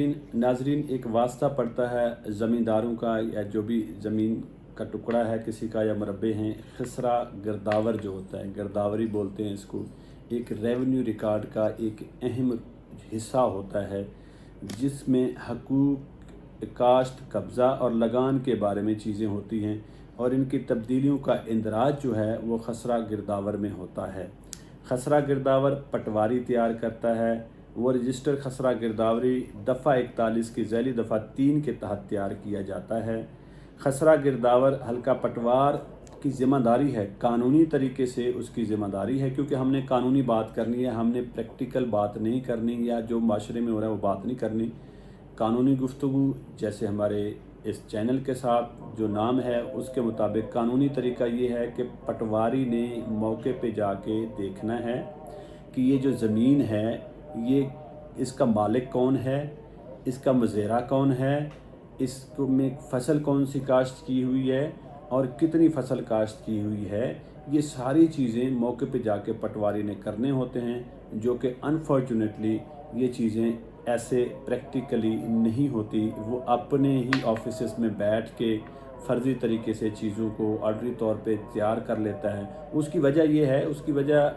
नाजरीन, एक वास्ता पड़ता है ज़मींदारों का या जो भी ज़मीन का टुकड़ा है किसी का या मरबे हैं। खसरा गिरदावर जो होता है, गिरदावरी बोलते हैं इसको, एक रेवेन्यू रिकॉर्ड का एक अहम हिस्सा होता है जिसमें हकूक़, काश्त, कब्ज़ा और लगान के बारे में चीज़ें होती हैं और इनकी तब्दीलियों का इंदराज जो है वो खसरा गिरदावर में होता है। खसरा गिरदावर पटवारी तैयार करता है। वो रजिस्टर खसरा गिरदावरी दफ़ा 41 की ज़ैली दफ़ा 3 के तहत तैयार किया जाता है। खसरा गिरदावर हल्का पटवार की ज़िम्मेदारी है, कानूनी तरीके से उसकी ज़िम्मेदारी है, क्योंकि हमने कानूनी बात करनी है, हमने प्रैक्टिकल बात नहीं करनी या जो माशरे में हो रहा है वो बात नहीं करनी। कानूनी गुफ्तगू जैसे हमारे इस चैनल के साथ जो नाम है उसके मुताबिक कानूनी तरीका ये है कि पटवारी ने मौके पे जाके देखना है कि ये जो ज़मीन है ये इसका मालिक कौन है, इसका मुज़ेरा कौन है, इसको में फ़सल कौन सी काश्त की हुई है और कितनी फ़सल काश्त की हुई है। ये सारी चीज़ें मौके पे जाके पटवारी ने करने होते हैं, जो कि अनफॉर्चुनेटली ये चीज़ें ऐसे प्रैक्टिकली नहीं होती। वो अपने ही ऑफिसेस में बैठ के फ़र्ज़ी तरीके से चीज़ों को ऑर्डरी तौर पे तैयार कर लेता है। उसकी वजह ये है, उसकी वजह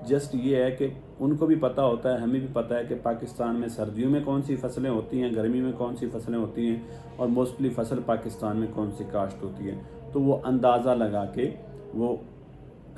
जस्ट ये है कि उनको भी पता होता है, हमें भी पता है कि पाकिस्तान में सर्दियों में कौन सी फसलें होती हैं, गर्मी में कौन सी फसलें होती हैं और मोस्टली फसल पाकिस्तान में कौन सी काश्त होती है। तो वो अंदाज़ा लगा के वो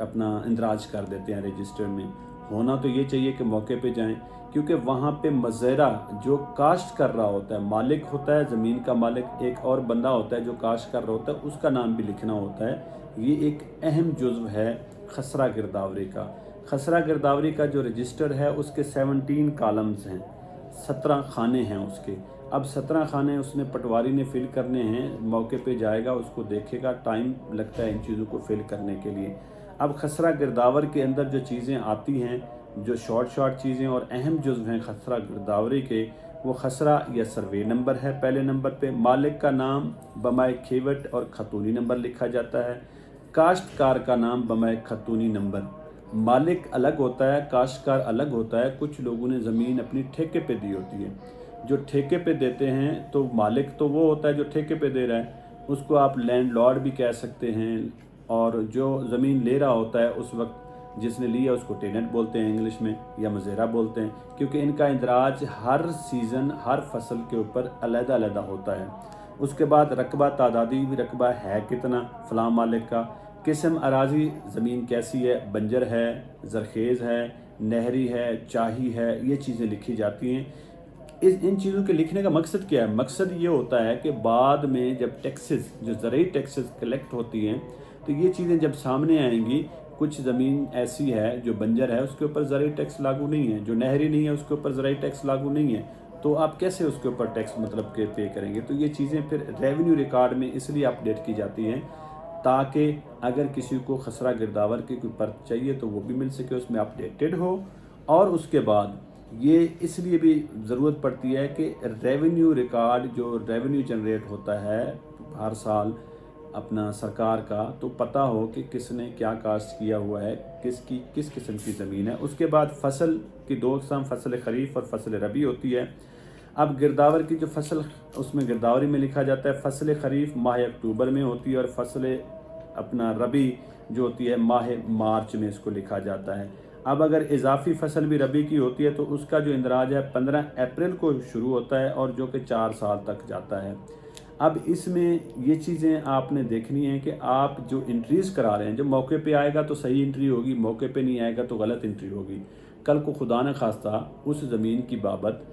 अपना इंदराज कर देते हैं रजिस्टर में। होना तो ये चाहिए कि मौके पे जाएं, क्योंकि वहाँ पे मज़ेरा जो काश्त कर रहा होता है, मालिक होता है ज़मीन का मालिक, एक और बंदा होता है जो काश्त कर रहा होता है, उसका नाम भी लिखना होता है। ये एक अहम जुज़्व है खसरा गिरदावरी का। खसरा गिरदावरी का जो रजिस्टर है उसके 17 कॉलम्स हैं, 17 खाने हैं उसके। अब 17 खाने उसने पटवारी ने फ़िल करने हैं। मौके पे जाएगा, उसको देखेगा, टाइम लगता है इन चीज़ों को फ़िल करने के लिए। अब खसरा गिरदावर के अंदर जो चीज़ें आती हैं, जो शॉर्ट चीज़ें और अहम जुज़्व हैं खसरा गिरदावरी के, वो खसरा या सर्वे नंबर है। पहले नंबर पे मालिक का नाम बमाए खेवट और खतूनी नंबर लिखा जाता है। काश्तकार का नाम बमाए खतूनी नंबर। मालिक अलग होता है, काश्तकार अलग होता है। कुछ लोगों ने ज़मीन अपनी ठेके पे दी होती है। जो ठेके पे देते हैं तो मालिक तो वो होता है जो ठेके पे दे रहा है, उसको आप लैंडलॉर्ड भी कह सकते हैं। और जो ज़मीन ले रहा होता है उस वक्त जिसने लिया उसको टेनेंट बोलते हैं इंग्लिश में, या मुज़ेरा बोलते हैं, क्योंकि इनका इंदराज हर सीज़न हर फसल के ऊपर अलग-अलग होता है। उसके बाद रकबा, तादादी भी रकबा है कितना फ़लाँ मालिक का, किस्म अराज़ी ज़मीन कैसी है, बंजर है, ज़रखेज़ है, नहरी है, चाही है, ये चीज़ें लिखी जाती हैं। इन चीज़ों के लिखने का मकसद क्या है? मकसद ये होता है कि बाद में जब टैक्सेस, जो ज़रूरी टैक्सेस कलेक्ट होती हैं, तो ये चीज़ें जब सामने आएंगी, कुछ ज़मीन ऐसी है जो बंजर है उसके ऊपर ज़रूरी टैक्स लागू नहीं है, जो नहरी नहीं है उसके ऊपर ज़रूरी टैक्स लागू नहीं है, तो आप कैसे उसके ऊपर टैक्स मतलब के पे करेंगे? तो ये चीज़ें फिर रेवेन्यू रिकॉर्ड में इसलिए अपडेट की जाती हैं ताकि अगर किसी को खसरा गिरदावर की कोई पर्च चाहिए तो वो भी मिल सके, उसमें अपडेटेड हो। और उसके बाद ये इसलिए भी ज़रूरत पड़ती है कि रेवेन्यू रिकॉर्ड जो रेवेन्यू जनरेट होता है हर साल अपना सरकार का, तो पता हो कि किसने क्या काश्त किया हुआ है, किसकी किस किस्म की ज़मीन है। उसके बाद फसल की 2 किस्म, फसल खरीफ और फसल रबी होती है। अब गिरदावर की जो फसल, उसमें गिरदावरी में लिखा जाता है फसल खरीफ माह अक्टूबर में होती है और फसल अपना रबी जो होती है माह मार्च में इसको लिखा जाता है। अब अगर इजाफी फसल भी रबी की होती है तो उसका जो इंदराज है 15 अप्रैल को शुरू होता है और जो कि 4 साल तक जाता है। अब इसमें ये चीज़ें आपने देखनी है कि आप जो एंट्रीज़ करा रहे हैं, जब मौके पे आएगा तो सही एंट्री होगी, मौके पे नहीं आएगा तो गलत एंट्री होगी। कल को खुदा न खास्ता उस ज़मीन की बाबत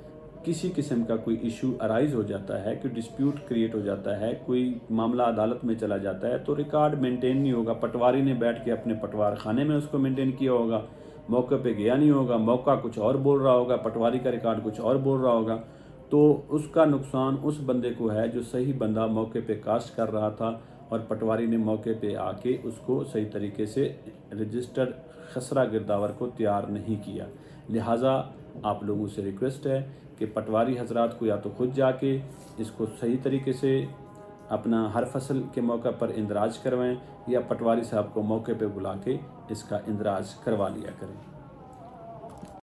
किसी किस्म का कोई इशू अराइज़ हो जाता है, कोई डिस्प्यूट क्रिएट हो जाता है, कोई मामला अदालत में चला जाता है, तो रिकॉर्ड मेंटेन नहीं होगा। पटवारी ने बैठ के अपने पटवार खाने में उसको मेंटेन किया होगा, मौके पे गया नहीं होगा, मौका कुछ और बोल रहा होगा, पटवारी का रिकॉर्ड कुछ और बोल रहा होगा, तो उसका नुकसान उस बंदे को है जो सही बंदा मौके पे काश्त कर रहा था और पटवारी ने मौके पे आके उसको सही तरीके से रजिस्टर्ड खसरा गिरदावर को तैयार नहीं किया। लिहाजा आप लोगों से रिक्वेस्ट है कि पटवारी हजरात को या तो खुद जाके इसको सही तरीके से अपना हर फसल के मौके पर इंदराज करवाएं, या पटवारी साहब को मौके पे बुला के इसका इंदराज करवा लिया करें।